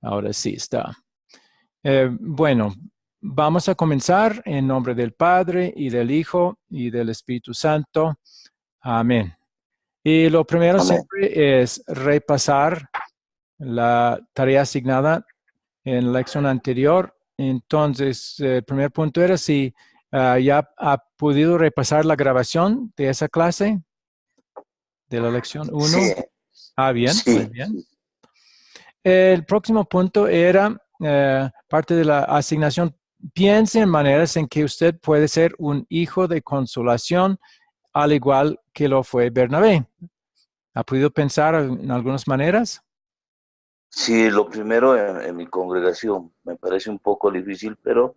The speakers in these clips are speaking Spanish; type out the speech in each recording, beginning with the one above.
Ahora sí está. Bueno, vamos a comenzar en nombre del Padre y del Hijo y del Espíritu Santo. Amén. Y lo primero Amén. siempre es repasar la tarea asignada en la lección anterior. Entonces, el primer punto era si ya ha podido repasar la grabación de esa clase, de la lección Sí, 1. Ah, bien, muy sí, bien. sí, El próximo punto era parte de la asignación. Piense en maneras en que usted puede ser un hijo de consolación, al igual que lo fue Bernabé. ¿Ha podido pensar en algunas maneras? sí, lo primero en mi congregación me parece un poco difícil, pero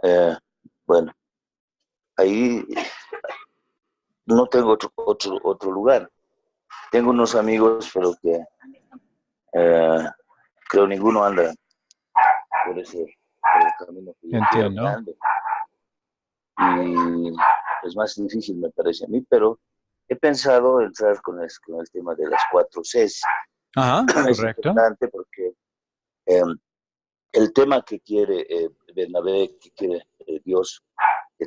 eh, bueno, ahí no tengo otro lugar. Tengo unos amigos, pero que eh, creo ninguno anda por el camino que yo quiero que Entiendo. ande. Y es más difícil, me parece a mí, pero he pensado entrar con el tema de las 4 Cs. Ajá, Es correcto. importante porque eh, el tema que quiere Bernabé, que quiere Dios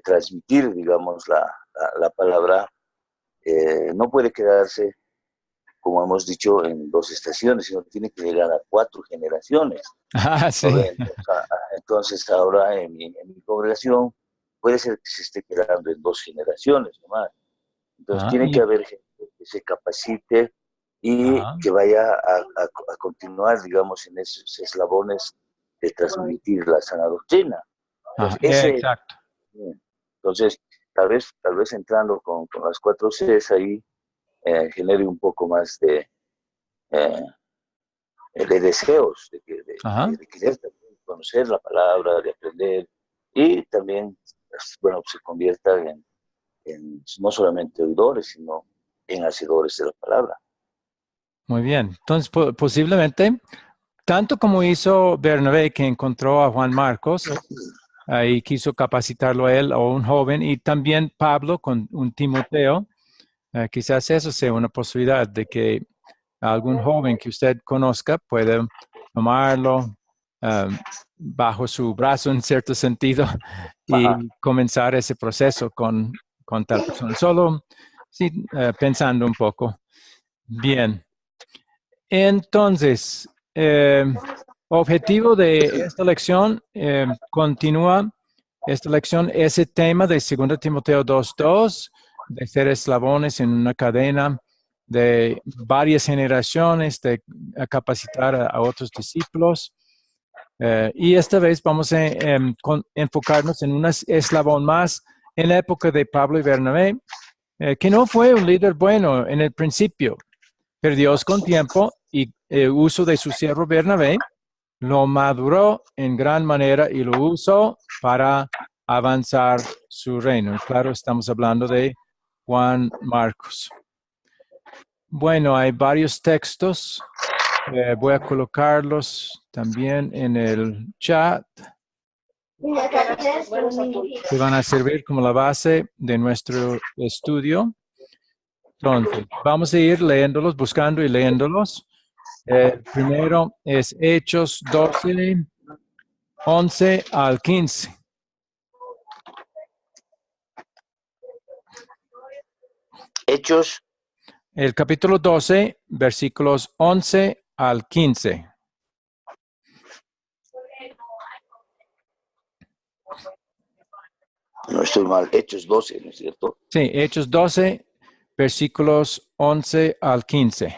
transmitir, digamos, la palabra, no puede quedarse, como hemos dicho, en 2 estaciones, sino que tiene que llegar a 4 generaciones. Ah, ¿No sí. ve? Entonces ahora en mi congregación puede ser que se esté quedando en 2 generaciones nomás. Entonces Ah, tiene que y, haber gente que se capacite y ajá, que vaya a continuar, digamos, en esos eslabones de transmitir la sana doctrina. ajá, Entonces, ese, exacto. entonces tal vez entrando con las 4 Cs ahí genere un poco más eh, de deseos, Ajá. de querer también conocer la palabra, de aprender y también, bueno, se convierta en no solamente oidores, sino en hacedores de la palabra. Muy bien. Entonces, posiblemente, tanto como hizo Bernabé, que encontró a Juan Marcos, y quiso capacitarlo a él o un joven, y también Pablo con un Timoteo, quizás eso sea una posibilidad de que algún joven que usted conozca pueda tomarlo bajo su brazo en cierto sentido Ajá. y comenzar ese proceso con tal persona. Solo, sí, pensando un poco. Bien. Entonces, objetivo de esta lección, continúa esta lección, ese tema de 2 Timoteo 2:2, de ser eslabones en una cadena de varias generaciones, de capacitar a otros discípulos. Y esta vez vamos a enfocarnos en un eslabón más en la época de Pablo y Bernabé, que no fue un líder bueno en el principio. Pero Dios con tiempo y el uso de su siervo Bernabé lo maduró en gran manera y lo usó para avanzar su reino. Y claro, estamos hablando de Juan Marcos. Bueno, hay varios textos. Voy a colocarlos también en el chat, que van a servir como la base de nuestro estudio. Entonces, vamos a ir leyéndolos, buscando y leyéndolos. El primero es Hechos 12, 11 al 15. Hechos, El capítulo 12, versículos 11 al 15. no estoy mal, Hechos 12, ¿no es cierto? Sí, Hechos 12, versículos 11 al 15.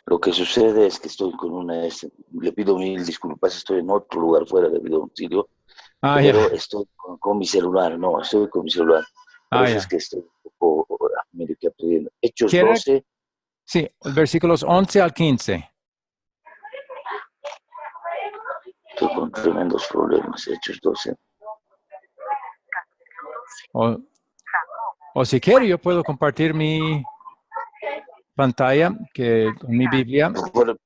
Lo que sucede es que estoy le pido mil disculpas, estoy en otro lugar fuera de mi domicilio, Ah, ya, pero estoy con mi celular, no, estoy con mi celular. Por ah, eso es ya. que estoy un poco, medio que aprendiendo. Hechos ¿Quiere? 12, Sí, versículos 11 al 15. estoy con tremendos problemas, Hechos 12. O- O si quiere, yo puedo compartir mi pantalla con mi Biblia. Por,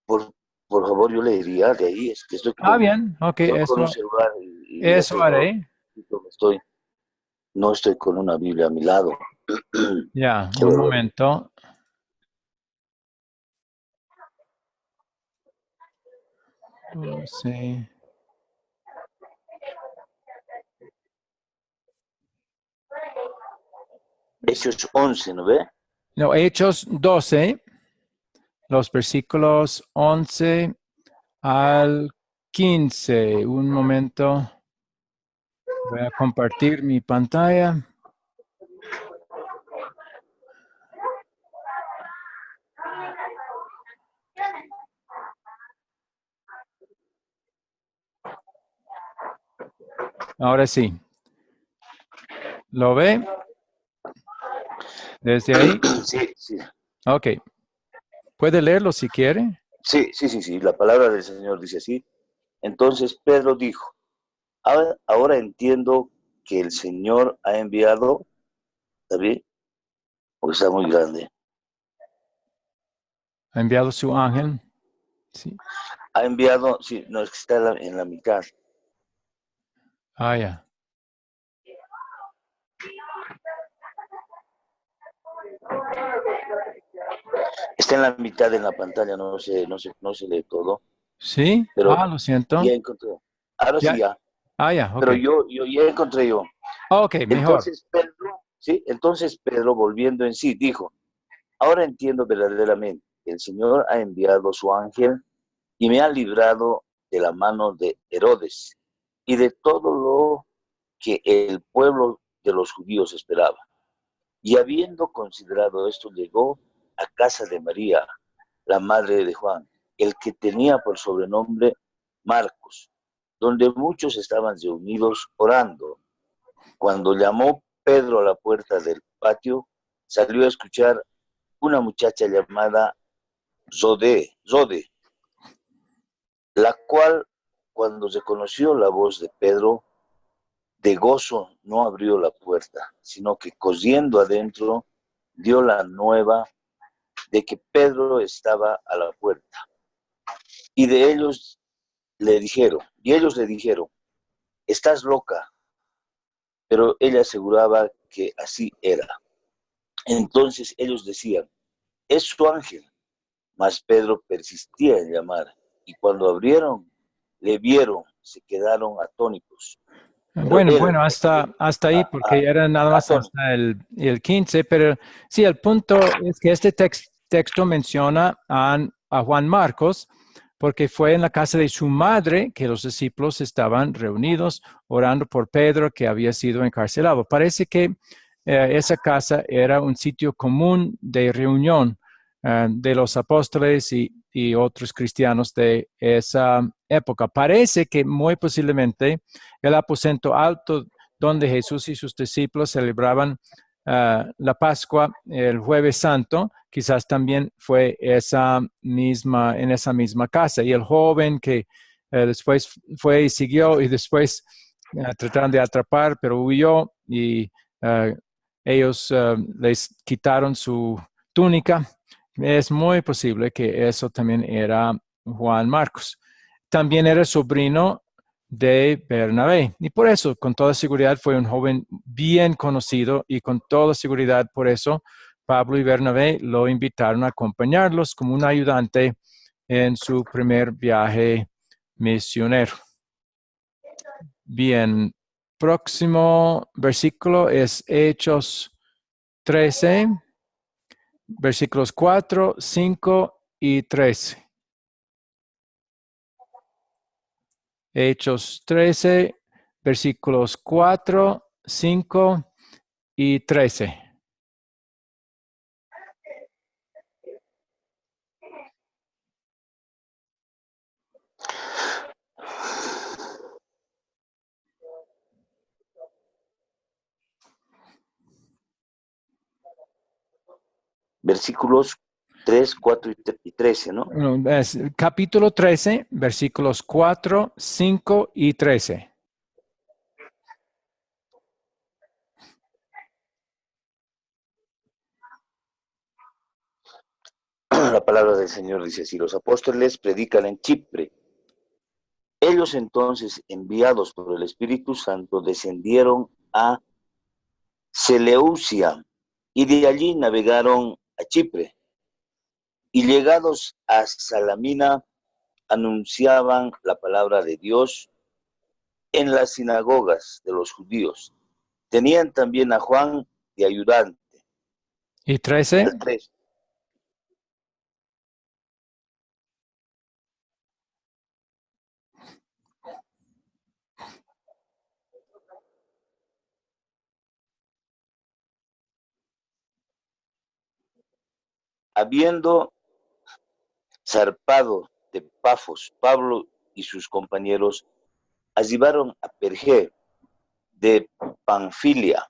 por, por favor, yo le diría de ahí, es que Bien, ok, estoy con un celular y eso eso no, haré. no estoy con una Biblia a mi lado. Ya, Qué un vergüenza. momento. Sí. Hechos 11, ¿no ve? No, Hechos 12, los versículos 11 al 15. Un momento. Voy a compartir mi pantalla. Ahora sí. ¿Lo ve? Desde ahí. Sí, sí. Ok. Puede leerlo si quiere. Sí. La palabra del Señor dice así. Entonces Pedro dijo, ahora entiendo que el Señor ha enviado, ¿está bien? Porque está muy grande. Ha enviado su ángel. Sí. Ha enviado, sí, no, es que está en la mitad. Ya. Está en la mitad de la pantalla, no se lee todo. ¿Sí? Pero Lo siento. ya encontré. Ahora sí Ya. ya. Ya, ok. Pero yo ya encontré yo. Ok, mejor. Entonces Pedro, volviendo en sí, dijo, ahora entiendo verdaderamente que el Señor ha enviado su ángel y me ha librado de la mano de Herodes y de todo lo que el pueblo de los judíos esperaba. Y habiendo considerado esto, llegó a casa de María, la madre de Juan, el que tenía por sobrenombre Marcos, donde muchos estaban reunidos orando. Cuando llamó Pedro a la puerta del patio, salió a escuchar una muchacha llamada Zode, la cual, cuando reconoció la voz de Pedro, de gozo no abrió la puerta, sino que corriendo adentro dio la nueva de que Pedro estaba a la puerta. Y ellos le dijeron, estás loca, pero ella aseguraba que así era. Entonces ellos decían, es su ángel. Mas Pedro persistía en llamar, y cuando abrieron, le vieron, se quedaron atónitos. Pero Bueno, él, hasta ahí, porque ya era nada más atónito. hasta el 15, pero sí, el punto es que este texto menciona a Juan Marcos, porque fue en la casa de su madre que los discípulos estaban reunidos orando por Pedro, que había sido encarcelado. Parece que esa casa era un sitio común de reunión de los apóstoles y otros cristianos de esa época. Parece que muy posiblemente el aposento alto donde Jesús y sus discípulos celebraban la Pascua el Jueves Santo, quizás también fue en esa misma casa. Y el joven que después fue y siguió y después trataron de atrapar, pero huyó y ellos les quitaron su túnica. Es muy posible que eso también era Juan Marcos. También era sobrino de Bernabé. Y por eso, con toda seguridad, fue un joven bien conocido y con toda seguridad, por eso, Pablo y Bernabé lo invitaron a acompañarlos como un ayudante en su primer viaje misionero. Bien, próximo versículo es Hechos 13, versículos 4, 5 y 13. Hechos 13, versículos 4, 5 y 13. Versículos 3, 4 y 13, ¿no? Es capítulo 13, versículos 4, 5 y 13. La palabra del Señor dice así: los apóstoles predican en Chipre. Ellos entonces, enviados por el Espíritu Santo, descendieron a Seleucia y de allí navegaron a Chipre. Y llegados a Salamina, anunciaban la palabra de Dios en las sinagogas de los judíos. Tenían también a Juan de ayudante. ¿Y 13? Al 3. Habiendo zarpado de Pafos, Pablo y sus compañeros arribaron a Perge de Panfilia,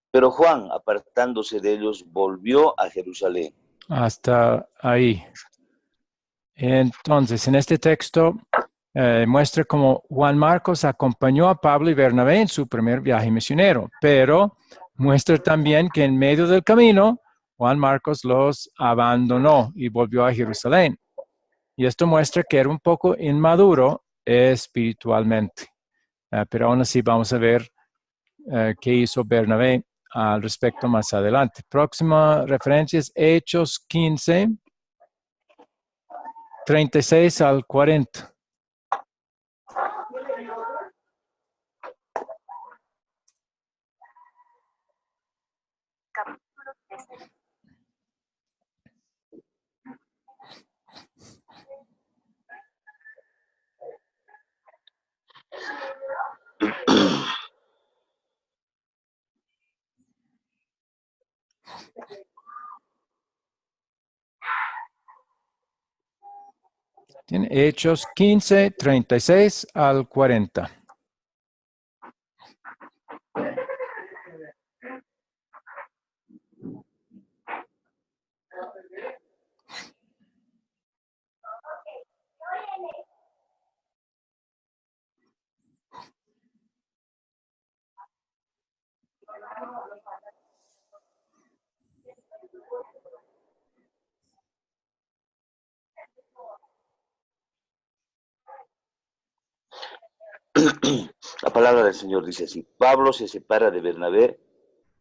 pero Juan, apartándose de ellos, volvió a Jerusalén. Hasta ahí. Entonces, en este texto muestra cómo Juan Marcos acompañó a Pablo y Bernabé en su primer viaje misionero, pero muestra también que en medio del camino, Juan Marcos los abandonó y volvió a Jerusalén. Y esto muestra que era un poco inmaduro espiritualmente. Pero aún así vamos a ver qué hizo Bernabé al respecto más adelante. Próxima referencia es Hechos 15, 36 al 40. Tiene Hechos 15, 36 al 40. La palabra del Señor dice así: Pablo se separa de Bernabé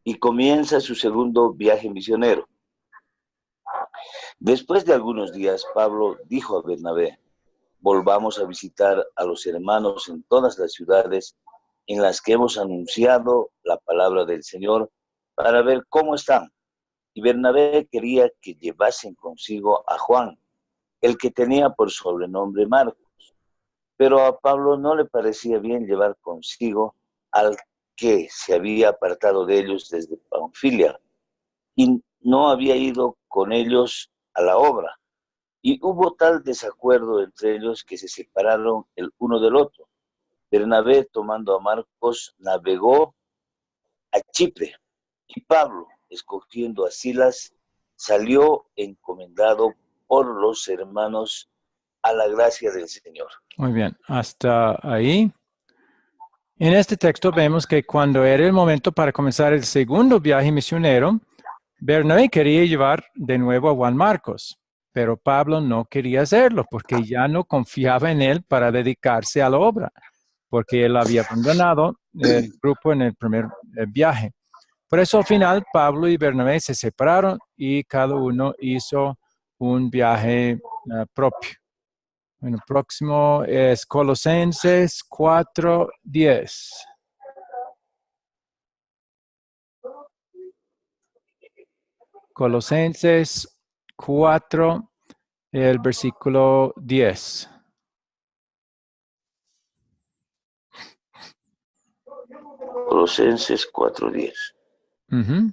y comienza su segundo viaje misionero. Después de algunos días, Pablo dijo a Bernabé: volvamos a visitar a los hermanos en todas las ciudades en las que hemos anunciado la palabra del Señor para ver cómo están. Y Bernabé quería que llevasen consigo a Juan, el que tenía por sobrenombre Marcos. Pero a Pablo no le parecía bien llevar consigo al que se había apartado de ellos desde Panfilia y no había ido con ellos a la obra. Y hubo tal desacuerdo entre ellos que se separaron el uno del otro. Bernabé, tomando a Marcos, navegó a Chipre, y Pablo, escogiendo a Silas, salió encomendado por los hermanos a la gracia del Señor. Muy bien, hasta ahí. En este texto vemos que cuando era el momento para comenzar el segundo viaje misionero, Bernabé quería llevar de nuevo a Juan Marcos, pero Pablo no quería hacerlo porque ya no confiaba en él para dedicarse a la obra, porque él había abandonado el grupo en el primer viaje. Por eso al final Pablo y Bernabé se separaron y cada uno hizo un viaje propio. Bueno, próximo es Colosenses 4:10. Colosenses 4, el versículo 10. Colosenses 4:10. Uh-huh.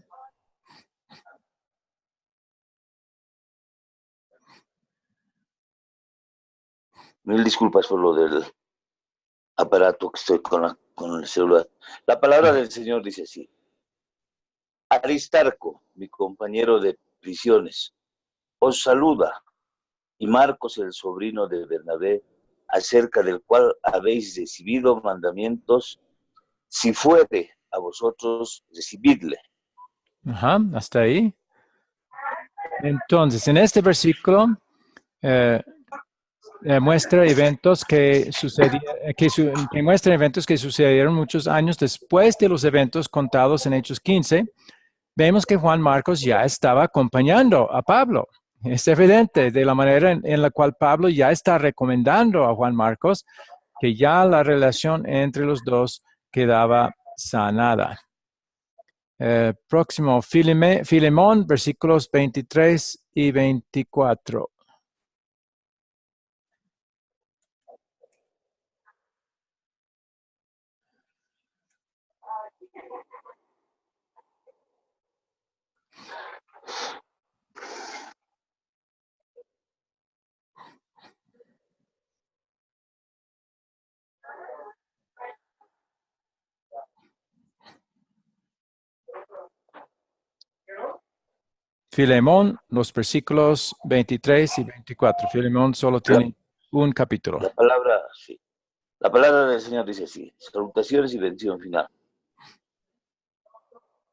Mil disculpas por lo del aparato que estoy con el celular. La palabra del Señor dice así: Aristarco, mi compañero de prisiones, os saluda, y Marcos, el sobrino de Bernabé, acerca del cual habéis recibido mandamientos, si fuere a vosotros, recibidle. Ajá, hasta ahí. Entonces, en este versículo muestra eventos que muestran eventos que sucedieron muchos años después de los eventos contados en Hechos 15. Vemos que Juan Marcos ya estaba acompañando a Pablo. Es evidente de la manera en la cual Pablo ya está recomendando a Juan Marcos que ya la relación entre los dos quedaba sanada. Próximo, Filemón, versículos 23 y 24. Filemón, los versículos 23 y 24. Filemón solo tiene un capítulo. La palabra, sí. La palabra del Señor dice así: salutaciones y bendición final.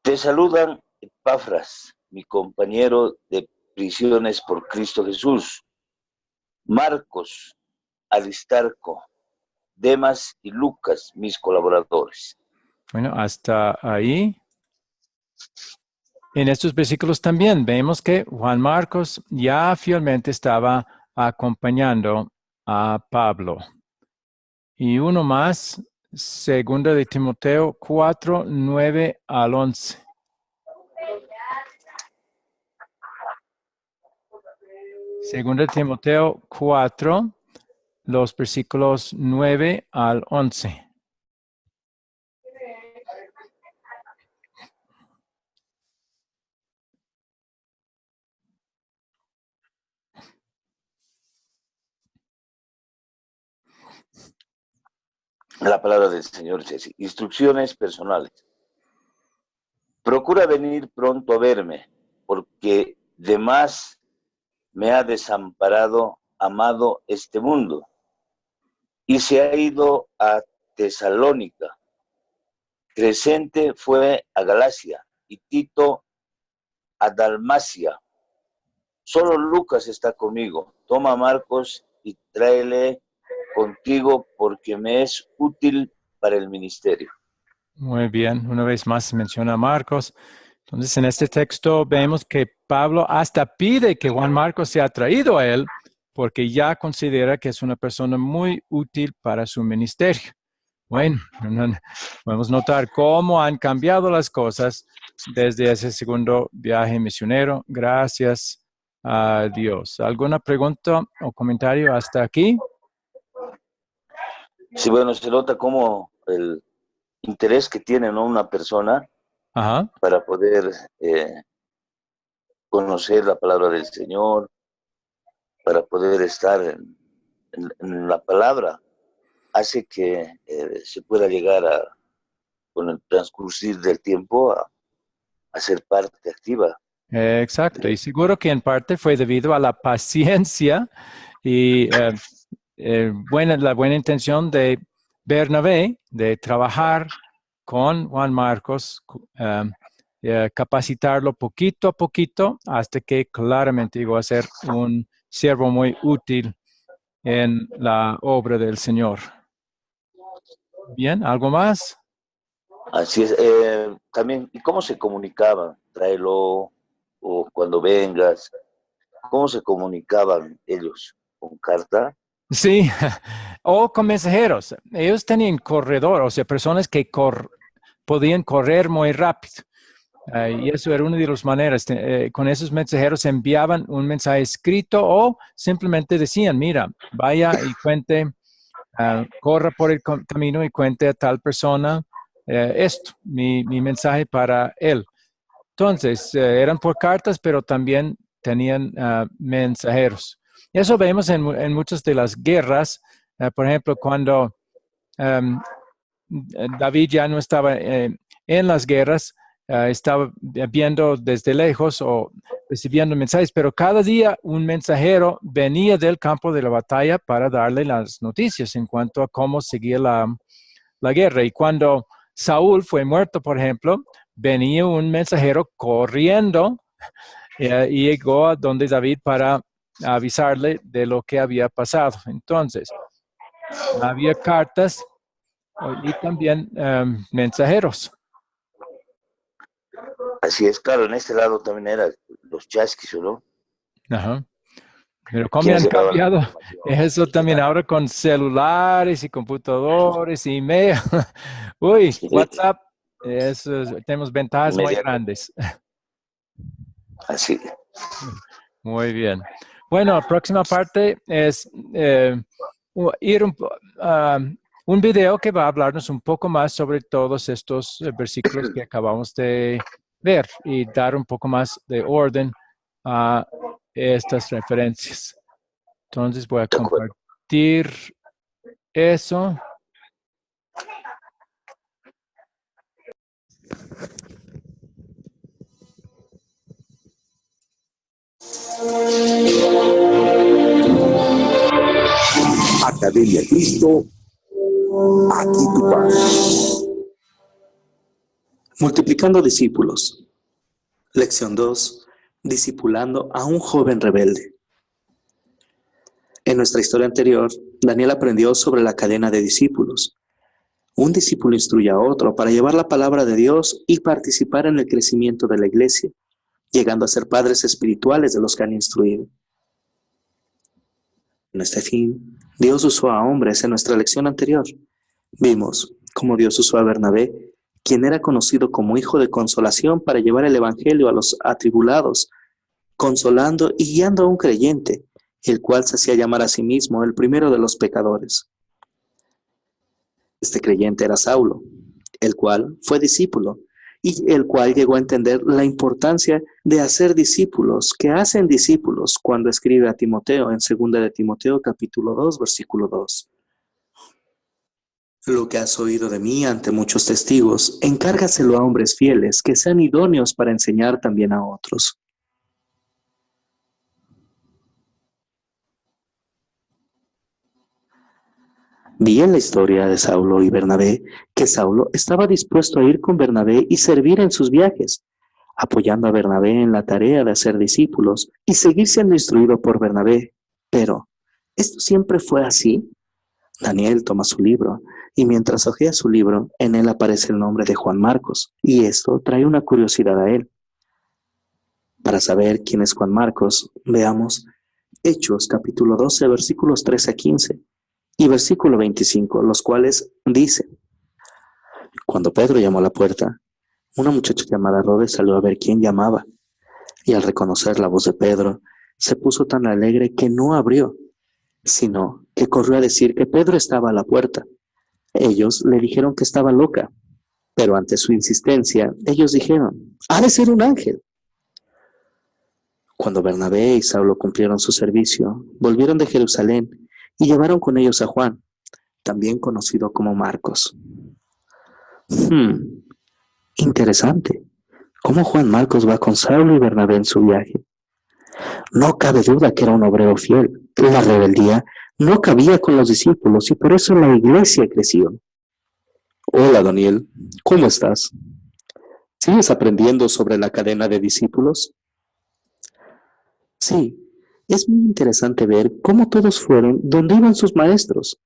Te saludan Epafras, mi compañero de prisiones por Cristo Jesús, Marcos, Aristarco, Demas y Lucas, mis colaboradores. Bueno, hasta ahí. En estos versículos también vemos que Juan Marcos ya fielmente estaba acompañando a Pablo. Y uno más, segunda de Timoteo 4, 9 al 11. Segunda de Timoteo 4, los versículos 9 al 11. La palabra del Señor dice así: instrucciones personales. Procura venir pronto a verme, porque de más me ha desamparado, amado, este mundo, y se ha ido a Tesalónica. Crescente fue a Galacia y Tito a Dalmacia. Solo Lucas está conmigo. Toma a Marcos y tráele contigo, porque me es útil para el ministerio. Muy bien, una vez más se menciona a Marcos. Entonces, en este texto vemos que Pablo hasta pide que Juan Marcos sea traído a él, porque ya considera que es una persona muy útil para su ministerio. Bueno, podemos notar cómo han cambiado las cosas desde ese segundo viaje misionero. Gracias a Dios. ¿Alguna pregunta o comentario hasta aquí? Sí, bueno, se nota cómo el interés que tiene, ¿no?, una persona para poder conocer la palabra del Señor, para poder estar en la palabra, hace que se pueda llegar con el transcurrir del tiempo a ser parte activa. Exacto, y seguro que en parte fue debido a la paciencia y la buena intención de Bernabé de trabajar con Juan Marcos, capacitarlo poquito a poquito hasta que claramente llegó a ser un siervo muy útil en la obra del Señor. Bien, ¿algo más? Así es. También, ¿y cómo se comunicaban? Tráelo, o cuando vengas. ¿Cómo se comunicaban ellos? ¿Con carta? Sí, o con mensajeros. Ellos tenían corredor, o sea, personas que podían correr muy rápido. Y eso era una de las maneras. Con esos mensajeros enviaban un mensaje escrito o simplemente decían: mira, vaya y cuente, corra por el camino y cuente a tal persona esto, mi mensaje para él. Entonces, eran por cartas, pero también tenían mensajeros. Eso vemos en muchas de las guerras. Por ejemplo, cuando David ya no estaba en las guerras, estaba viendo desde lejos o recibiendo mensajes, pero cada día un mensajero venía del campo de la batalla para darle las noticias en cuanto a cómo seguía la guerra. Y cuando Saúl fue muerto, por ejemplo, venía un mensajero corriendo y llegó a donde David para avisarle de lo que había pasado. Entonces, había cartas y también mensajeros. Así es, claro, en este lado también eran los chasquis, ¿o no? Ajá. Pero cómo ¿Quién han llevaba la cambiado información? eso también ahora con celulares y computadores y email. Uy, Sí, WhatsApp, tenemos ventajas muy inmediato. grandes. Así. Muy bien. Bueno, la próxima parte es ir un video que va a hablarnos un poco más sobre todos estos versículos que acabamos de ver y dar un poco más de orden a estas referencias. Entonces voy a De acuerdo. compartir eso. Academia Cristo, aquí tu pan. Multiplicando discípulos. Lección 2. Discipulando a un joven rebelde. En nuestra historia anterior, Daniel aprendió sobre la cadena de discípulos. Un discípulo instruye a otro para llevar la palabra de Dios y participar en el crecimiento de la iglesia, llegando a ser padres espirituales de los que han instruido. En este fin, Dios usó a hombres en nuestra lección anterior. Vimos cómo Dios usó a Bernabé, quien era conocido como hijo de consolación, para llevar el evangelio a los atribulados, consolando y guiando a un creyente, el cual se hacía llamar a sí mismo el primero de los pecadores. Este creyente era Saulo, el cual fue discípulo y el cual llegó a entender la importancia de hacer discípulos, que hacen discípulos, cuando escribe a Timoteo en 2 de Timoteo capítulo 2, versículo 2. Lo que has oído de mí ante muchos testigos, encárgaselo a hombres fieles que sean idóneos para enseñar también a otros. Vi en la historia de Saulo y Bernabé que Saulo estaba dispuesto a ir con Bernabé y servir en sus viajes, apoyando a Bernabé en la tarea de hacer discípulos y seguir siendo instruido por Bernabé. Pero, ¿esto siempre fue así? Daniel toma su libro y mientras hojea su libro, en él aparece el nombre de Juan Marcos, y esto trae una curiosidad a él. Para saber quién es Juan Marcos, veamos Hechos capítulo 12, versículos 13 a 15 y versículo 25, los cuales dicen: Cuando Pedro llamó a la puerta, una muchacha llamada Rode salió a ver quién llamaba, y al reconocer la voz de Pedro, se puso tan alegre que no abrió, sino que corrió a decir que Pedro estaba a la puerta. Ellos le dijeron que estaba loca, pero ante su insistencia, ellos dijeron: «Ha de ser un ángel». Cuando Bernabé y Saulo cumplieron su servicio, volvieron de Jerusalén y llevaron con ellos a Juan, también conocido como Marcos. Interesante. ¿Cómo Juan Marcos va con Saulo y Bernabé en su viaje? No cabe duda que era un obrero fiel. La rebeldía no cabía con los discípulos y por eso la iglesia creció. Hola, Daniel. ¿Cómo estás? ¿Sigues aprendiendo sobre la cadena de discípulos? Sí, es muy interesante ver cómo todos fueron donde iban sus maestros.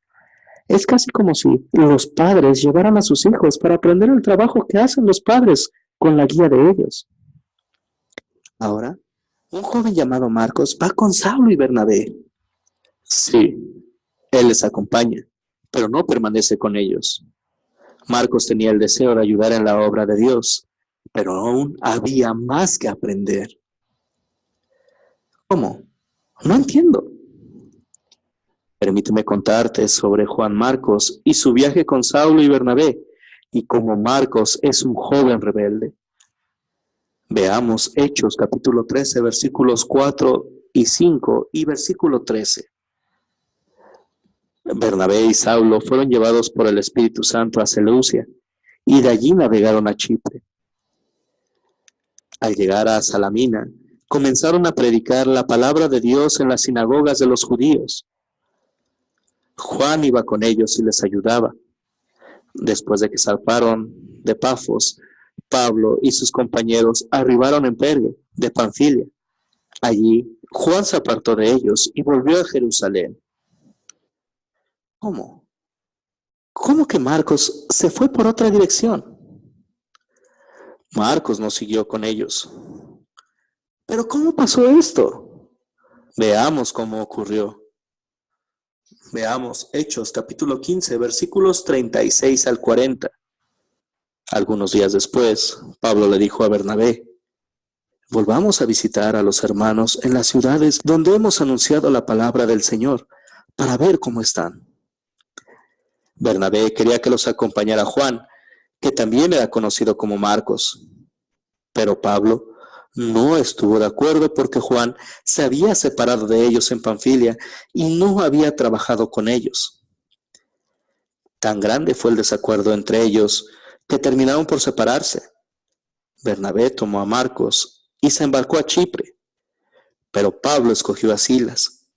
Es casi como si los padres llevaran a sus hijos para aprender el trabajo que hacen los padres con la guía de ellos. Ahora, un joven llamado Marcos va con Saulo y Bernabé. Sí, él les acompaña, pero no permanece con ellos. Marcos tenía el deseo de ayudar en la obra de Dios, pero aún había más que aprender. ¿Cómo? No entiendo. Permíteme contarte sobre Juan Marcos y su viaje con Saulo y Bernabé, y cómo Marcos es un joven rebelde. Veamos Hechos capítulo 13, versículos 4 y 5 y versículo 13. Bernabé y Saulo fueron llevados por el Espíritu Santo a Seleucia, y de allí navegaron a Chipre. Al llegar a Salamina, comenzaron a predicar la palabra de Dios en las sinagogas de los judíos. Juan iba con ellos y les ayudaba. Después de que zarparon de Pafos, Pablo y sus compañeros arribaron en Perge, de Panfilia, Allí, Juan se apartó de ellos y volvió a Jerusalén. ¿Cómo? ¿Cómo que Marcos se fue por otra dirección? Marcos no siguió con ellos. ¿Pero cómo pasó esto? Veamos cómo ocurrió. Veamos Hechos capítulo 15, versículos 36 al 40. Algunos días después, Pablo le dijo a Bernabé: volvamos a visitar a los hermanos en las ciudades donde hemos anunciado la palabra del Señor, para ver cómo están. Bernabé quería que los acompañara Juan, que también era conocido como Marcos. Pero Pablo no estuvo de acuerdo porque Juan se había separado de ellos en Panfilia y no había trabajado con ellos. Tan grande fue el desacuerdo entre ellos que terminaron por separarse. Bernabé tomó a Marcos y se embarcó a Chipre, pero Pablo escogió a Silas.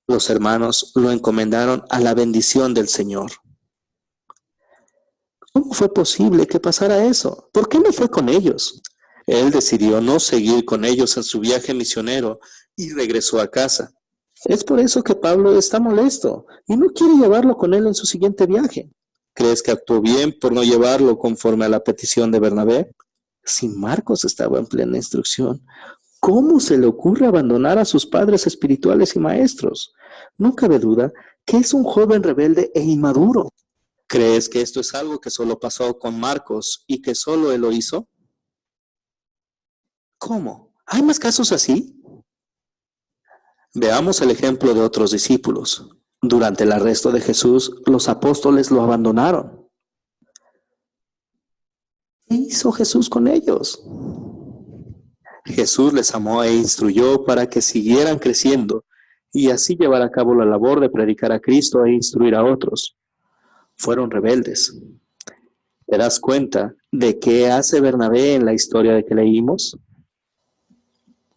Los hermanos lo encomendaron a la bendición del Señor. ¿Cómo fue posible que pasara eso? ¿Por qué no fue con ellos? Él decidió no seguir con ellos en su viaje misionero y regresó a casa. Es por eso que Pablo está molesto y no quiere llevarlo con él en su siguiente viaje. ¿Crees que actuó bien por no llevarlo conforme a la petición de Bernabé? Si Marcos estaba en plena instrucción, ¿cómo se le ocurre abandonar a sus padres espirituales y maestros? No cabe duda que es un joven rebelde e inmaduro. ¿Crees que esto es algo que solo pasó con Marcos y que solo él lo hizo? ¿Cómo? ¿Hay más casos así? Veamos el ejemplo de otros discípulos. Durante el arresto de Jesús, los apóstoles lo abandonaron. ¿Qué hizo Jesús con ellos? Jesús les amó e instruyó para que siguieran creciendo y así llevar a cabo la labor de predicar a Cristo e instruir a otros. Fueron rebeldes. ¿Te das cuenta de qué hace Bernabé en la historia de que leímos?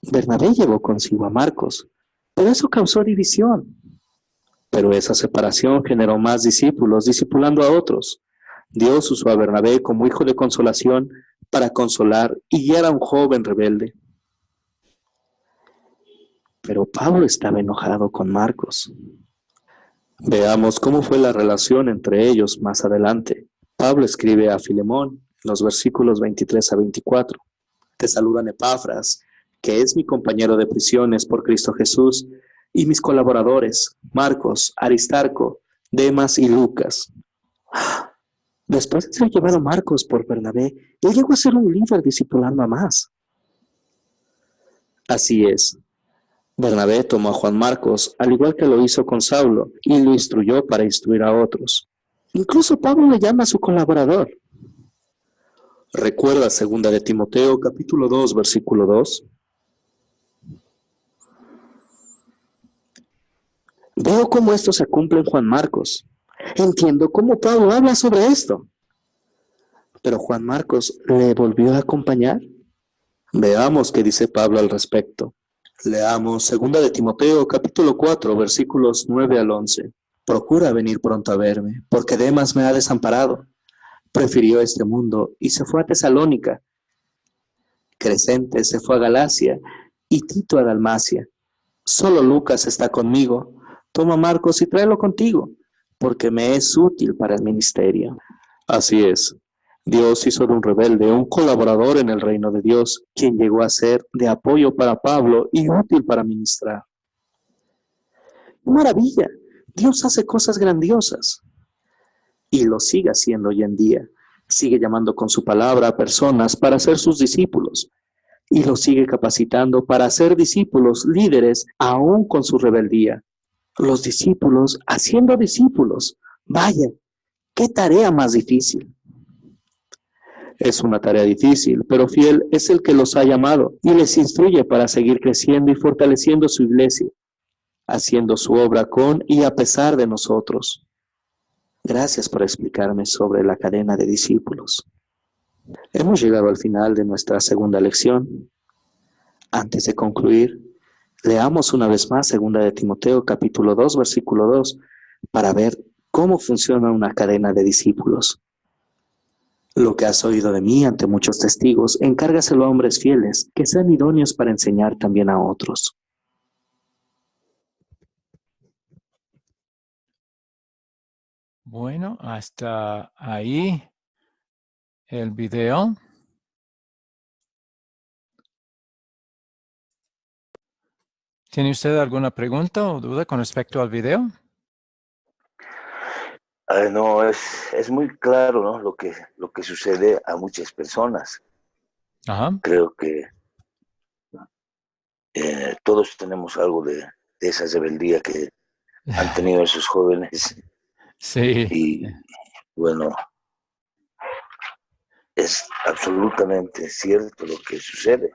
Bernabé llevó consigo a Marcos, pero eso causó división. Pero esa separación generó más discípulos, discipulando a otros. Dios usó a Bernabé como hijo de consolación para consolar y guiar a un joven rebelde. Pero Pablo estaba enojado con Marcos. Veamos cómo fue la relación entre ellos más adelante. Pablo escribe a Filemón en los versículos 23 a 24. Te saludan Epafras, que es mi compañero de prisiones por Cristo Jesús, y mis colaboradores, Marcos, Aristarco, Demas y Lucas. Después de ser llevado Marcos por Bernabé, él llegó a ser un líder discipulando a más. Así es. Bernabé tomó a Juan Marcos, al igual que lo hizo con Saulo, y lo instruyó para instruir a otros. Incluso Pablo le llama a su colaborador. ¿Recuerda 2 de Timoteo, capítulo 2, versículo 2? Veo cómo esto se cumple en Juan Marcos. Entiendo cómo Pablo habla sobre esto. Pero Juan Marcos le volvió a acompañar. Veamos qué dice Pablo al respecto. Leamos 2 de Timoteo, capítulo 4, versículos 9 al 11. Procura venir pronto a verme, porque Demas me ha desamparado. Prefirió este mundo y se fue a Tesalónica. Crescente se fue a Galacia y Tito a Dalmacia. Solo Lucas está conmigo. Toma a Marcos y tráelo contigo, porque me es útil para el ministerio. Así es. Dios hizo de un rebelde un colaborador en el reino de Dios, quien llegó a ser de apoyo para Pablo y útil para ministrar. ¡Maravilla! Dios hace cosas grandiosas. Y lo sigue haciendo hoy en día. Sigue llamando con su palabra a personas para ser sus discípulos. Y lo sigue capacitando para ser discípulos líderes aún con su rebeldía. Los discípulos haciendo discípulos. Vaya, qué tarea más difícil. Es una tarea difícil, pero fiel es el que los ha llamado y les instruye para seguir creciendo y fortaleciendo su iglesia, haciendo su obra con y a pesar de nosotros. Gracias por explicarme sobre la cadena de discípulos. Hemos llegado al final de nuestra segunda lección. Antes de concluir, leamos una vez más 2 de Timoteo capítulo 2, versículo 2, para ver cómo funciona una cadena de discípulos. Lo que has oído de mí ante muchos testigos, encárgaselo a hombres fieles, que sean idóneos para enseñar también a otros. Bueno, hasta ahí el video. ¿Tiene usted alguna pregunta o duda con respecto al video? No, es muy claro, ¿no? Lo que sucede a muchas personas. Ajá. Creo que todos tenemos algo de esa rebeldía que han tenido esos jóvenes. Sí. Y bueno, es absolutamente cierto lo que sucede.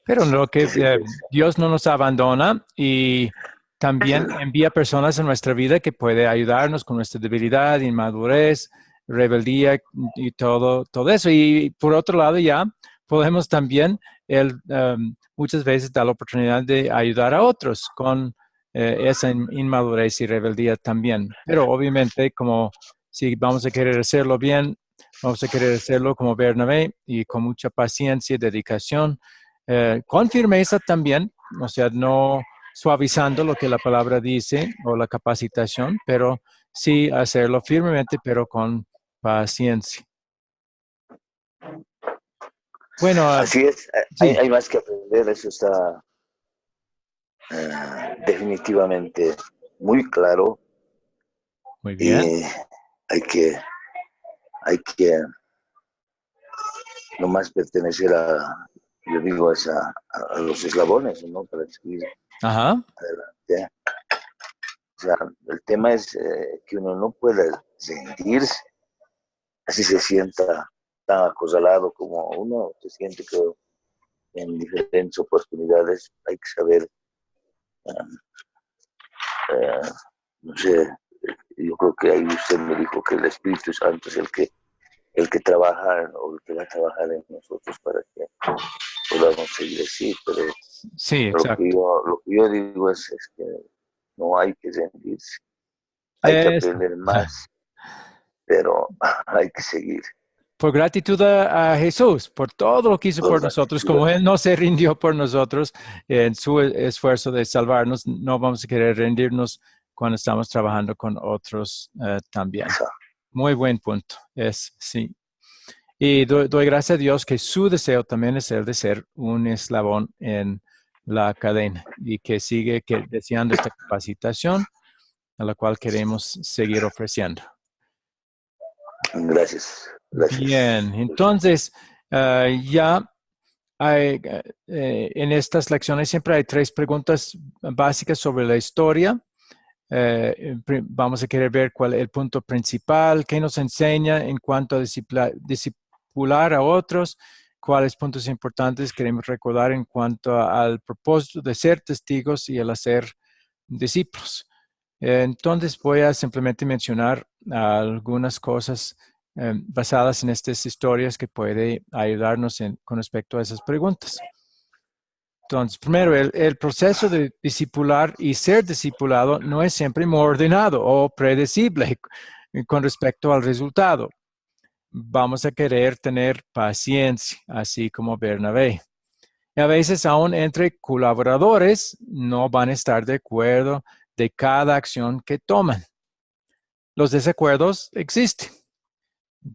Pero lo que Que Dios no nos abandona y también envía personas en nuestra vida que puede ayudarnos con nuestra debilidad, inmadurez, rebeldía y todo eso. Y por otro lado ya podemos también muchas veces dar la oportunidad de ayudar a otros con esa inmadurez y rebeldía también. Pero obviamente como si vamos a querer hacerlo bien, vamos a querer hacerlo como Bernabé y con mucha paciencia y dedicación. Con firmeza también, o sea, no suavizando lo que la palabra dice o la capacitación, pero sí hacerlo firmemente, pero con paciencia. Bueno, así es, sí, hay más que aprender, eso está definitivamente muy claro muy bien. y hay que, hay que nomás pertenecer yo digo, a los eslabones, ¿no? Para seguir Ajá, adelante. O sea, el tema es que uno no puede rendirse, así se sienta tan acorralado como uno se siente, creo, en diferentes oportunidades. Hay que saber, eh, no sé, yo creo que ahí usted me dijo que el Espíritu Santo es el que trabaja o el que va a trabajar en nosotros para que podamos seguir así, pero sí, exacto. lo que yo digo es que no hay que rendirse, hay que Es, aprender más, pero hay que seguir. por gratitud a Jesús, por todo lo que hizo por Por nosotros, gratitud. como Él no se rindió por nosotros en su esfuerzo de salvarnos, no vamos a querer rendirnos cuando estamos trabajando con otros también. Muy buen punto, sí. Y doy gracias a Dios que su deseo también es el de ser un eslabón en la cadena y que sigue deseando esta capacitación a la cual queremos seguir ofreciendo. Gracias, Bien, gracias. entonces ya hay, en estas lecciones siempre hay 3 preguntas básicas sobre la historia. Vamos a querer ver cuál es el punto principal, qué nos enseña en cuanto a discipular a otros, cuáles puntos importantes queremos recordar en cuanto al propósito de ser testigos y el hacer discípulos. Entonces voy a simplemente mencionar algunas cosas basadas en estas historias que puede ayudarnos con respecto a esas preguntas. Entonces, primero, el proceso de discipular y ser discipulado no es siempre muy ordenado o predecible con respecto al resultado. Vamos a querer tener paciencia, así como Bernabé. Y a veces, aún entre colaboradores, no van a estar de acuerdo de cada acción que toman. Los desacuerdos existen.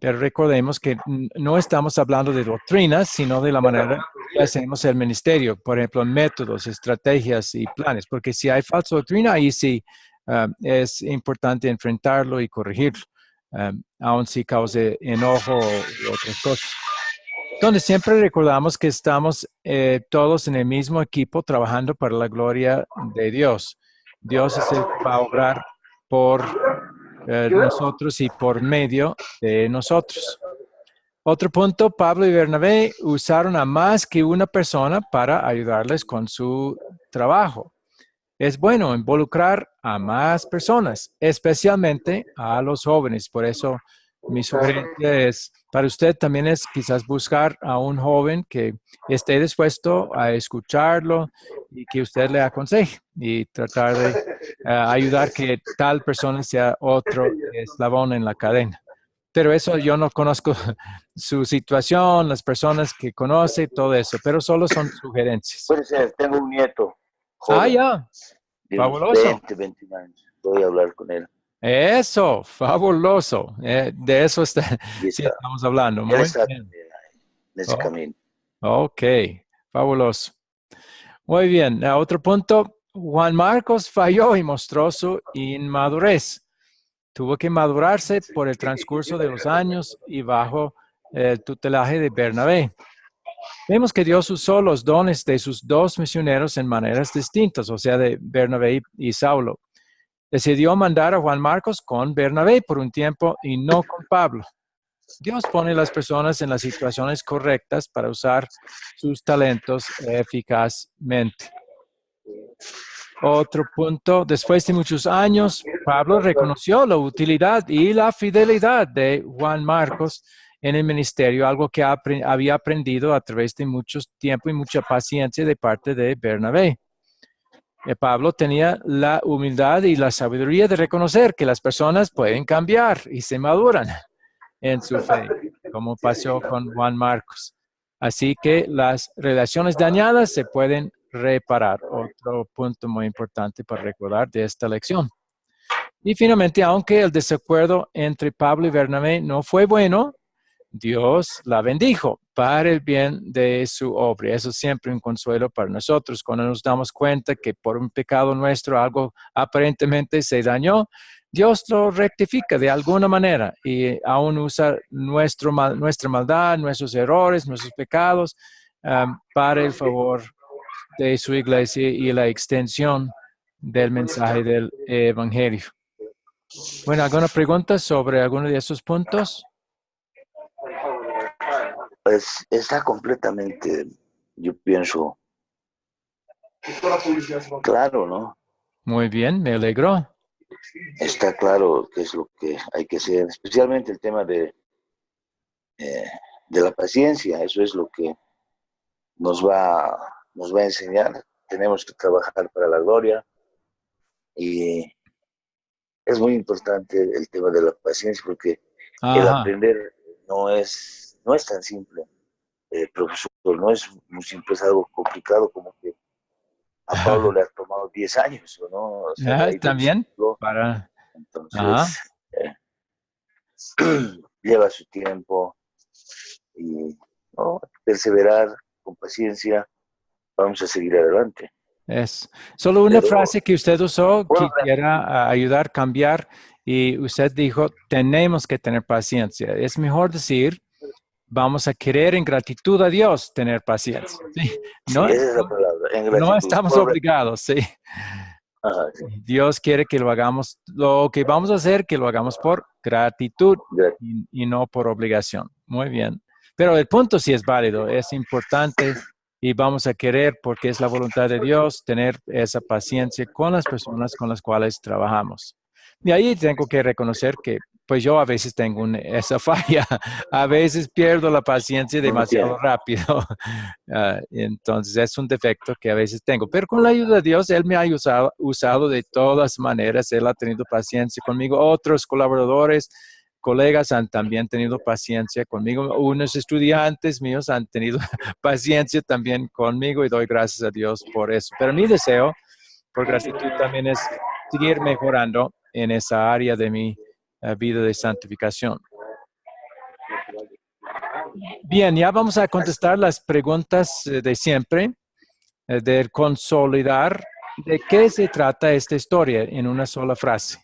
Pero recordemos que no estamos hablando de doctrinas, sino de la manera que hacemos el ministerio, por ejemplo, métodos, estrategias y planes, porque si hay falsa doctrina, ahí sí es importante enfrentarlo y corregirlo, aun si cause enojo u otras cosas. Donde siempre recordamos que estamos todos en el mismo equipo trabajando para la gloria de Dios. Dios es el que va a obrar por nosotros y por medio de nosotros. Otro punto, Pablo y Bernabé usaron a más que una persona para ayudarles con su trabajo. Es bueno involucrar a más personas, especialmente a los jóvenes. Por eso mi sugerencia es, para usted también es quizás buscar a un joven que esté dispuesto a escucharlo y que usted le aconseje y tratar de ayudar que tal persona sea otro eslabón en la cadena. pero eso yo no conozco su situación, las personas que conoce, todo eso, pero solo son sugerencias. Puede ser, tengo un nieto Ah, joven, ya, de unos fabuloso. 20 años. Voy a hablar con él. Eso, fabuloso. De eso está, Y sí está, estamos hablando. él Muy está bien. también ahí, en ese Oh, camino. ok, fabuloso. Muy bien. A otro punto, Juan Marcos falló y mostró su inmadurez. Tuvo que madurarse por el transcurso de los años y bajo el tutelaje de Bernabé. Vemos que Dios usó los dones de sus dos misioneros en maneras distintas, o sea, de Bernabé y Saulo. Decidió mandar a Juan Marcos con Bernabé por un tiempo y no con Pablo. Dios pone las personas en las situaciones correctas para usar sus talentos eficazmente. Otro punto, después de muchos años, Pablo reconoció la utilidad y la fidelidad de Juan Marcos en el ministerio, algo que había aprendido a través de mucho tiempo y mucha paciencia de parte de Bernabé. Pablo tenía la humildad y la sabiduría de reconocer que las personas pueden cambiar y se maduran en su fe, como pasó con Juan Marcos. Así que las relaciones dañadas se pueden reparar. Otro punto muy importante para recordar de esta lección. Y finalmente, aunque el desacuerdo entre Pablo y Bernabé no fue bueno, Dios la bendijo para el bien de su obra. Eso es siempre un consuelo para nosotros. Cuando nos damos cuenta que por un pecado nuestro algo aparentemente se dañó, Dios lo rectifica de alguna manera y aún usa nuestra maldad, nuestros errores, nuestros pecados para el favor de su iglesia y la extensión del mensaje del Evangelio. Bueno, ¿alguna pregunta sobre alguno de esos puntos? Pues está completamente, yo pienso, claro, ¿no? Muy bien, me alegro. Está claro qué es lo que hay que hacer, especialmente el tema de la paciencia. Eso es lo que nos va, nos va a enseñar. Tenemos que trabajar para la gloria y es muy importante el tema de la paciencia porque el Ajá. aprender no es tan simple, profesor, no es muy simple, es algo complicado como que a Pablo le ha tomado 10 años, ¿no? O sea, de ahí del También ciclo. para... Ajá. Entonces, lleva su tiempo y ¿no? Perseverar con paciencia, vamos a seguir adelante. Es solo una Pero, frase que usted usó, bueno, quisiera ayudar a cambiar y usted dijo, tenemos que tener paciencia. Es mejor decir, vamos a querer en gratitud a Dios tener paciencia. Sí. sí, No, esa es la palabra, en no gratitud. estamos obligados, sí. Ajá, sí, Dios quiere que lo hagamos, lo que vamos a hacer, que lo hagamos por gratitud y no por obligación. Muy bien. Pero el punto sí es válido, es importante y vamos a querer, porque es la voluntad de Dios, tener esa paciencia con las personas con las cuales trabajamos. Y ahí tengo que reconocer que, pues yo a veces tengo esa falla, a veces pierdo la paciencia no demasiado entiendo. rápido. Entonces es un defecto que a veces tengo, pero con la ayuda de Dios, Él me ha usado de todas maneras, Él ha tenido paciencia conmigo, otros colaboradores, colegas han también tenido paciencia conmigo, unos estudiantes míos han tenido paciencia también conmigo y doy gracias a Dios por eso. Pero mi deseo, por gratitud, también es seguir mejorando en esa área de mi vida de santificación. Bien, ya vamos a contestar las preguntas de siempre, de consolidar de qué se trata esta historia en una sola frase.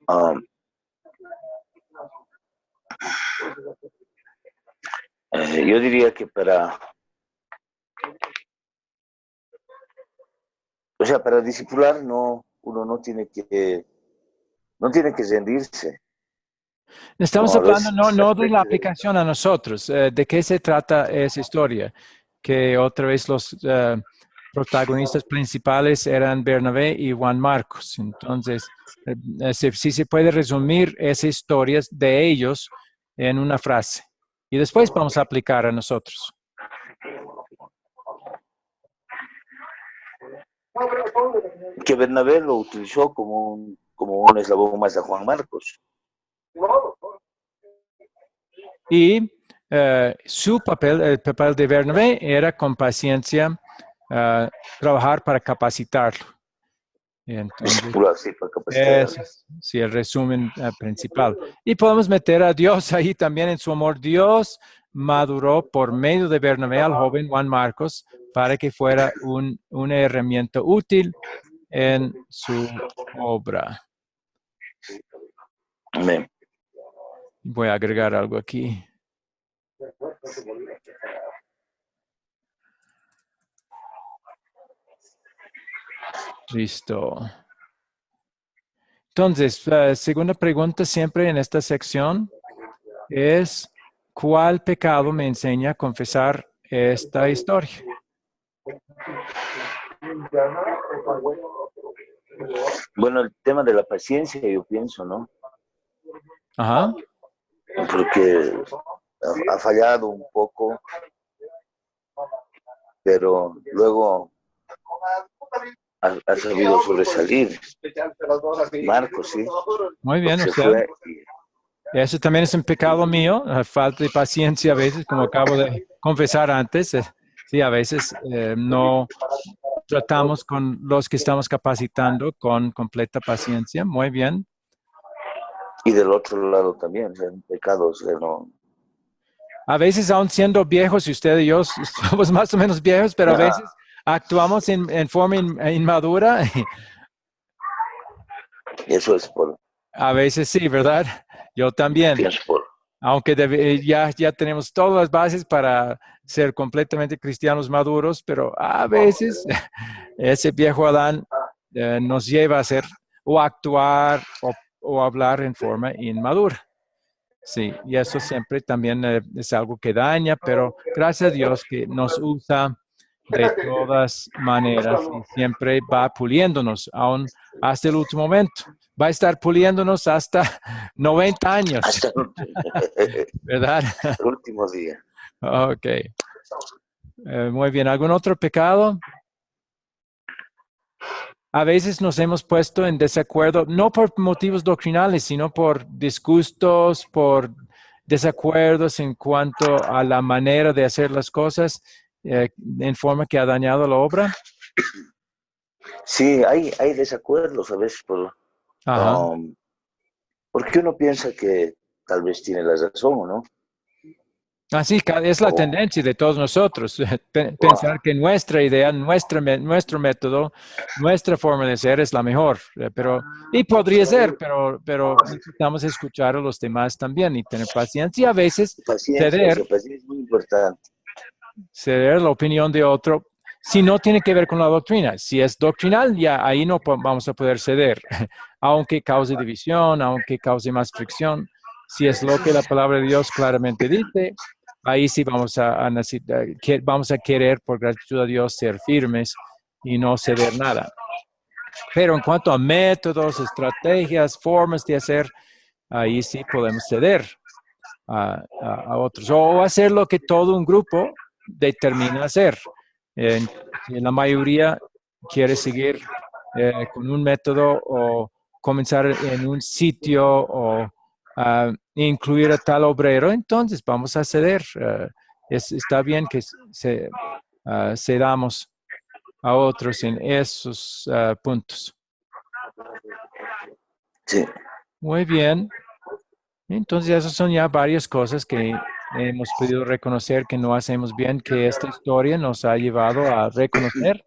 Um, yo diría que o sea, para discipular no, uno no tiene que rendirse. Estamos No, a hablando veces no de la aplicación a nosotros, de qué se trata esa historia, que otra vez los protagonistas principales eran Bernabé y Juan Marcos. Entonces, sí se puede resumir esas historias de ellos en una frase. Y después vamos a aplicar a nosotros. que Bernabé lo utilizó como un eslabón más a Juan Marcos. Y su papel, el papel de Bernabé, era con paciencia trabajar para capacitarlo. Entonces, Así, para capacitar. ese es sí, el resumen principal. Y podemos meter a Dios ahí también en su amor. Dios maduró por medio de Bernabé al joven Juan Marcos para que fuera una herramienta útil en su obra. Amén. Voy a agregar algo aquí. Listo. Entonces, la segunda pregunta siempre en esta sección es, ¿cuál pecado me enseña a confesar esta historia? Bueno, el tema de la paciencia, yo pienso, ¿no? Ajá. Porque ha fallado un poco, pero luego ha sabido sobresalir. Marcos, sí. Muy bien, Se o sea, fue. eso también es un pecado mío, la falta de paciencia a veces, como acabo de confesar antes. Sí, a veces no tratamos con los que estamos capacitando con completa paciencia. Muy bien. Y del otro lado también, o sea, pecados, no. A veces, aún siendo viejos, y usted y yo somos más o menos viejos, pero a veces actuamos en forma inmadura. Eso es por, A veces sí, ¿verdad? Yo también. pienso por. Aunque ya tenemos todas las bases para ser completamente cristianos maduros, pero a veces ese viejo Adán nos lleva a hacer o actuar o hablar en forma inmadura. Sí, y eso siempre también es algo que daña, pero gracias a Dios que nos usa de todas maneras y siempre va puliéndonos, aún hasta el último momento. Va a estar puliéndonos hasta 90 años, Hasta ¿verdad? el último día. Ok, muy bien. ¿Algún otro pecado? A veces nos hemos puesto en desacuerdo, no por motivos doctrinales, sino por disgustos, por desacuerdos en cuanto a la manera de hacer las cosas en forma que ha dañado la obra. Sí, hay desacuerdos a veces Ajá. porque uno piensa que tal vez tiene la razón, ¿o no? Así es la O, tendencia de todos nosotros, pensar que nuestra idea, nuestro método, nuestra forma de ser es la mejor, y podría ser, pero necesitamos escuchar a los demás también y tener paciencia y a veces paciencia, ceder, esa paciencia es muy importante. ceder la opinión de otro, si no tiene que ver con la doctrina. Si es doctrinal, ya ahí no vamos a poder ceder, aunque cause división, aunque cause más fricción. Si es lo que la palabra de Dios claramente dice, ahí sí vamos vamos a querer, por gratitud a Dios, ser firmes y no ceder nada. Pero en cuanto a métodos, estrategias, formas de hacer, ahí sí podemos ceder a otros o hacer lo que todo un grupo determina hacer. Si la mayoría quiere seguir con un método o comenzar en un sitio o incluir a tal obrero, entonces vamos a ceder. Está bien que cedamos a otros en esos puntos. Sí. Muy bien. Entonces, esas son ya varias cosas que hemos podido reconocer que no hacemos bien, que esta historia nos ha llevado a reconocer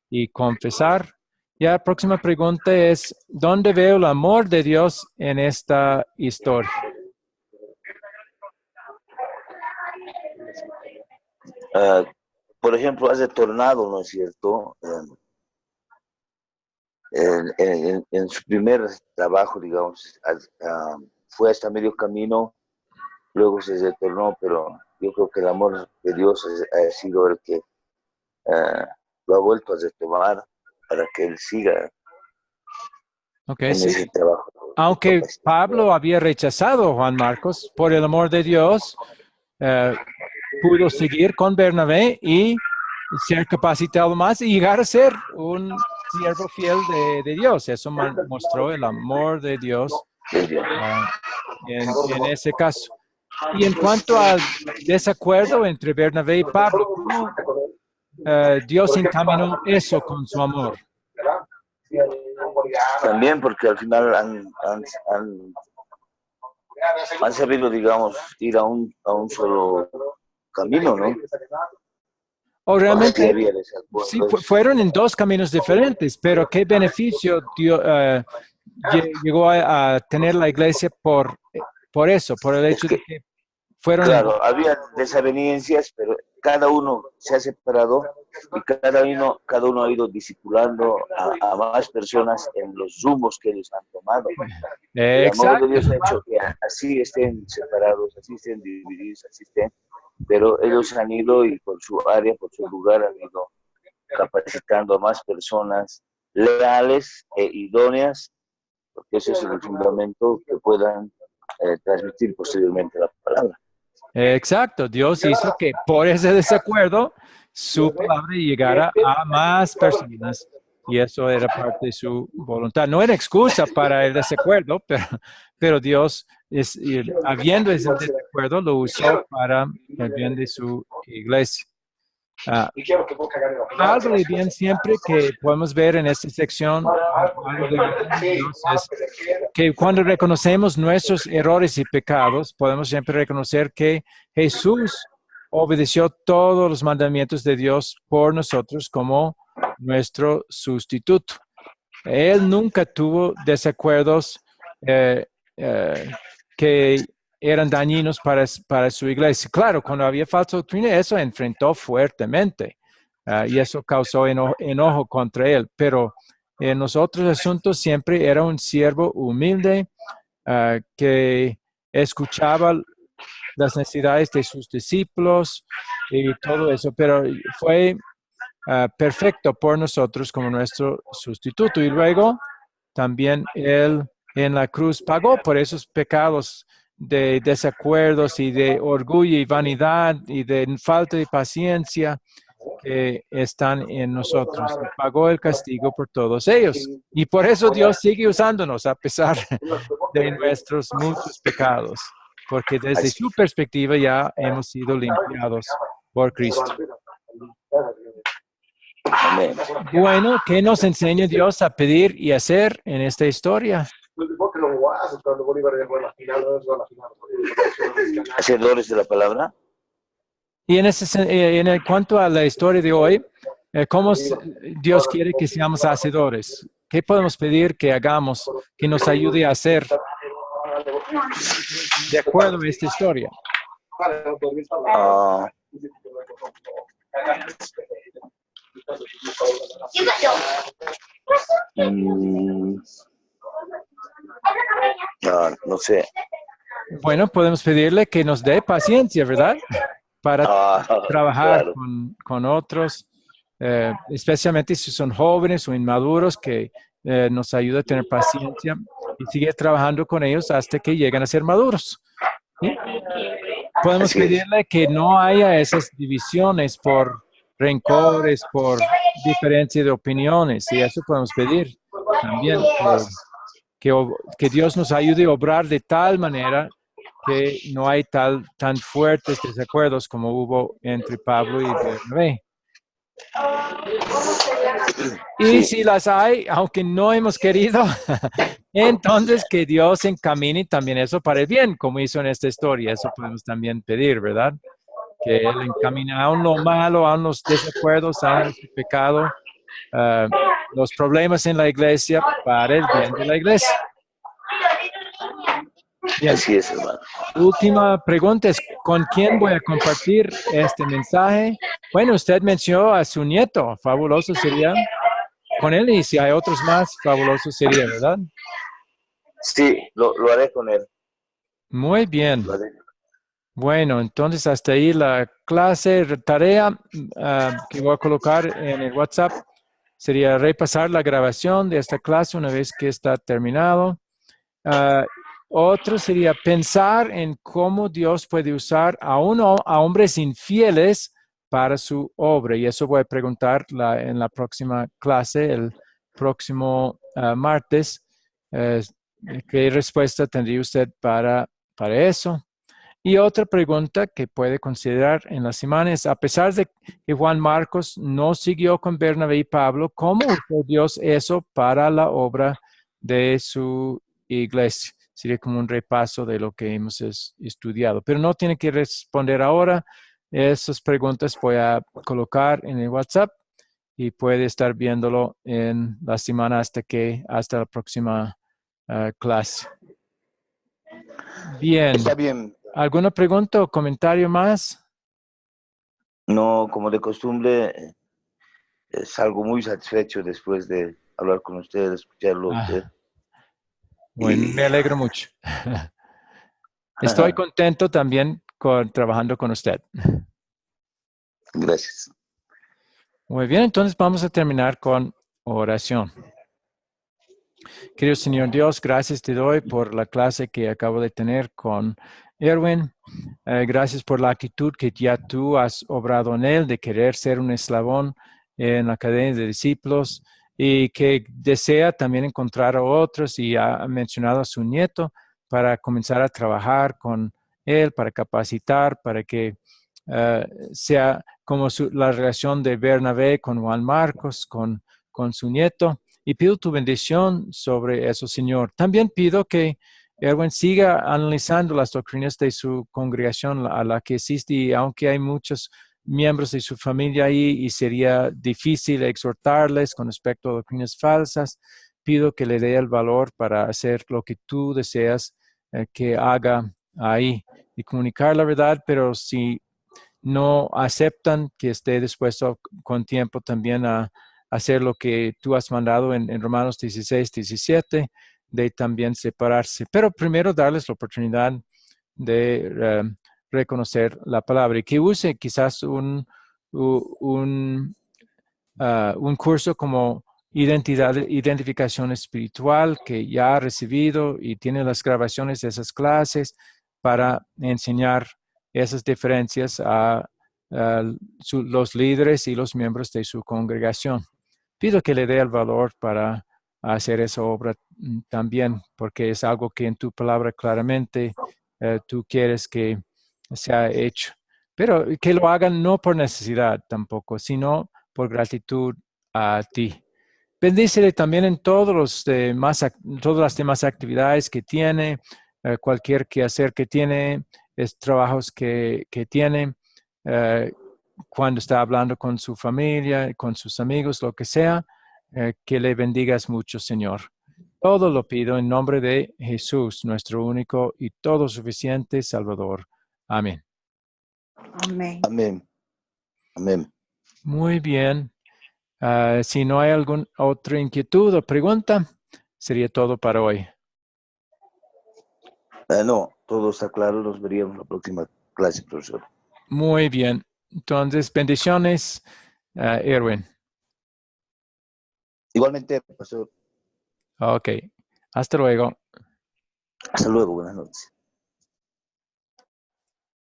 y confesar. Ya la próxima pregunta es, ¿dónde veo el amor de Dios en esta historia? Por ejemplo, hace tornado, ¿no es cierto? En su primer trabajo, digamos, fue hasta medio camino, luego se retornó, pero yo creo que el amor de Dios ha sido el que lo ha vuelto a retomar para que él siga Ok, en sí. ese trabajo. Aunque Pablo había rechazado a Juan Marcos, por el amor de Dios, pudo seguir con Bernabé y ser capacitado más y llegar a ser un siervo fiel de Dios. Eso mostró el amor de Dios en ese caso. Y en cuanto al desacuerdo entre Bernabé y Pablo, ¿cómo Dios encaminó eso con su amor? También porque al final han sabido, digamos, ir a un solo camino, ¿no? O realmente, había sí, fueron en dos caminos diferentes, pero ¿qué beneficio llegó a tener la iglesia por eso, por el hecho de que fueron... Claro, había desavenencias, pero cada uno se ha separado y cada uno ha ido discipulando a más personas en los rumos que ellos han tomado. El amor de Dios ha hecho que así estén separados, así estén divididos, así estén, pero ellos han ido y por su área, por su lugar, han ido capacitando a más personas leales e idóneas, porque ese es el fundamento que puedan transmitir posteriormente la palabra. Exacto, Dios hizo que por ese desacuerdo su palabra llegara a más personas y eso era parte de su voluntad. No era excusa para el desacuerdo, pero Dios, habiendo ese desacuerdo, lo usó para el bien de su iglesia. Algo de bien siempre que podemos ver en esta sección, algo de Dios es que cuando reconocemos nuestros errores y pecados, podemos siempre reconocer que Jesús obedeció todos los mandamientos de Dios por nosotros como nuestro sustituto. Él nunca tuvo desacuerdos que eran dañinos para su iglesia. Claro, cuando había falsa doctrina, eso enfrentó fuertemente y eso causó enojo contra él, pero en los otros asuntos siempre era un siervo humilde que escuchaba las necesidades de sus discípulos y todo eso, pero fue perfecto por nosotros como nuestro sustituto. Y luego también él en la cruz pagó por esos pecados de desacuerdos y de orgullo y vanidad y de falta de paciencia que están en nosotros. Y pagó el castigo por todos ellos. Y por eso Dios sigue usándonos a pesar de nuestros muchos pecados, porque desde su perspectiva ya hemos sido limpiados por Cristo. Amén. Bueno, ¿qué nos enseña Dios a pedir y hacer en esta historia? Hacedores de la palabra. Y en cuanto a la historia de hoy, ¿cómo Dios quiere que seamos hacedores? ¿Qué podemos pedir que hagamos que nos ayude a hacer de acuerdo a esta historia? No sé. Bueno, podemos pedirle que nos dé paciencia, ¿verdad? Para trabajar claro. con otros, especialmente si son jóvenes o inmaduros, que nos ayude a tener paciencia y seguir trabajando con ellos hasta que lleguen a ser maduros. ¿Sí? Podemos pedirle que no haya esas divisiones por rencores, por diferencia de opiniones, y eso podemos pedir también, que Dios nos ayude a obrar de tal manera que no hay tan fuertes desacuerdos como hubo entre Pablo y Bernabé. Y si las hay, aunque no hemos querido, entonces que Dios encamine también eso para el bien, como hizo en esta historia. Eso podemos también pedir, ¿verdad? Que Él encamine aún lo malo, aún los desacuerdos, aún el pecado, los problemas en la iglesia para el bien de la iglesia. Bien. Así es, hermano. Última pregunta es, ¿con quién voy a compartir este mensaje? Bueno, usted mencionó a su nieto, fabuloso sería con él, y si hay otros más, fabuloso sería, ¿verdad? Sí, lo haré con él. Muy bien. Bueno, entonces hasta ahí la clase, tarea que voy a colocar en el WhatsApp sería repasar la grabación de esta clase una vez que está terminado. Otro sería pensar en cómo Dios puede usar a hombres infieles para su obra. Y eso voy a preguntar en la próxima clase, el próximo martes. ¿Qué respuesta tendría usted para eso? Y otra pregunta que puede considerar en la semana es, a pesar de que Juan Marcos no siguió con Bernabé y Pablo, ¿cómo usó Dios eso para la obra de su iglesia? Sería como un repaso de lo que hemos estudiado. Pero no tiene que responder ahora. Esas preguntas voy a colocar en el WhatsApp y puede estar viéndolo en la semana hasta la próxima clase. Bien. Está bien. ¿Alguna pregunta o comentario más? No, como de costumbre, salgo muy satisfecho después de hablar con usted, de escucharlo a usted. Bueno, me alegro mucho. Estoy contento también trabajando con usted. Gracias. Muy bien, entonces vamos a terminar con oración. Querido Señor Dios, gracias te doy por la clase que acabo de tener con Erwin. Gracias por la actitud que ya tú has obrado en él de querer ser un eslabón en la cadena de discípulos y que desea también encontrar a otros y ha mencionado a su nieto para comenzar a trabajar con él, para capacitar, para que sea como la relación de Bernabé con Juan Marcos, con su nieto. Y pido tu bendición sobre eso, Señor. También pido que Erwin siga analizando las doctrinas de su congregación a la que existe, y aunque hay muchos miembros de su familia ahí y sería difícil exhortarles con respecto a doctrinas falsas, pido que le dé el valor para hacer lo que tú deseas que haga ahí y comunicar la verdad, pero si no aceptan, que esté dispuesto con tiempo también a hacer lo que tú has mandado en Romanos 16, 17, de también separarse. Pero primero darles la oportunidad de reconocer la palabra y que use quizás un curso como identificación espiritual que ya ha recibido y tiene las grabaciones de esas clases para enseñar esas diferencias a los líderes y los miembros de su congregación. Pido que le dé el valor para hacer esa obra también, porque es algo que en tu palabra claramente tú quieres que sea hecho. Pero que lo hagan no por necesidad tampoco, sino por gratitud a ti. Bendícele también en todas las demás actividades que tiene, cualquier quehacer que tiene, trabajos que tiene, cuando está hablando con su familia, con sus amigos, lo que sea, que le bendigas mucho, Señor. Todo lo pido en nombre de Jesús, nuestro único y todo suficiente Salvador. Amén. Amén. Amén. Amén. Muy bien. Si no hay alguna otra inquietud o pregunta, sería todo para hoy. No, todo está claro. Nos veríamos en la próxima clase, profesor. Muy bien. Entonces, bendiciones, Erwin. Igualmente, profesor. Ok. Hasta luego. Hasta luego. Buenas noches.